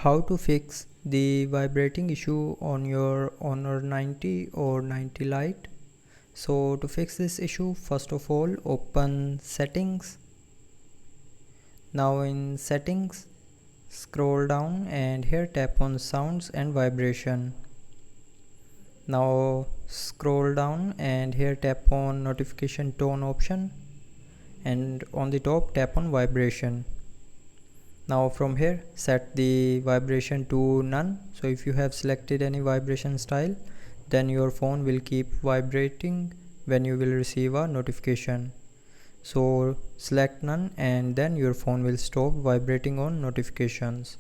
How to fix the vibrating issue on your Honor 90 or 90 Lite. So to fix this issue, first of all open settings. Now in settings, scroll down and here tap on sounds and vibration. Now scroll down and here tap on notification tone option, and on the top tap on vibration. Now from here set the vibration to none. So if you have selected any vibration style, then your phone will keep vibrating when you will receive a notification. So select none and then your phone will stop vibrating on notifications.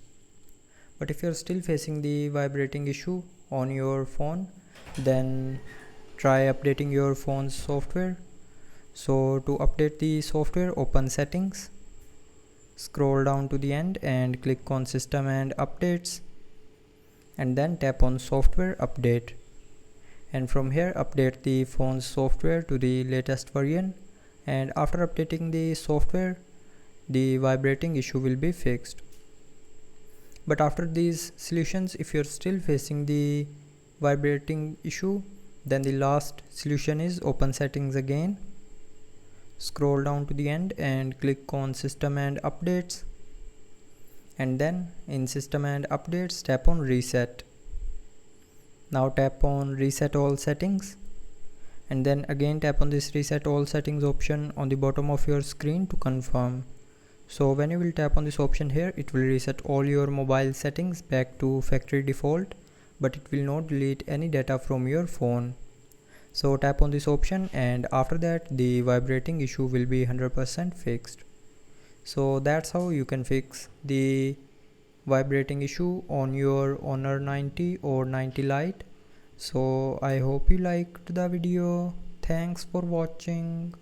But if you're still facing the vibrating issue on your phone, then try updating your phone's software. So to update the software, open settings, scroll down to the end and click on system and updates, and then tap on software update, and from here update the phone's software to the latest version, and after updating the software the vibrating issue will be fixed. But after these solutions, if you're still facing the vibrating issue, then the last solution is open settings again, scroll down to the end and click on system and updates, and then in system and updates tap on reset. Now tap on reset all settings, and then again tap on this reset all settings option on the bottom of your screen to confirm. So when you will tap on this option here, it will reset all your mobile settings back to factory default, but it will not delete any data from your phone. So tap on this option and after that the vibrating issue will be 100% fixed. So that's how you can fix the vibrating issue on your Honor 90 or 90 Lite. So I hope you liked the video. Thanks for watching.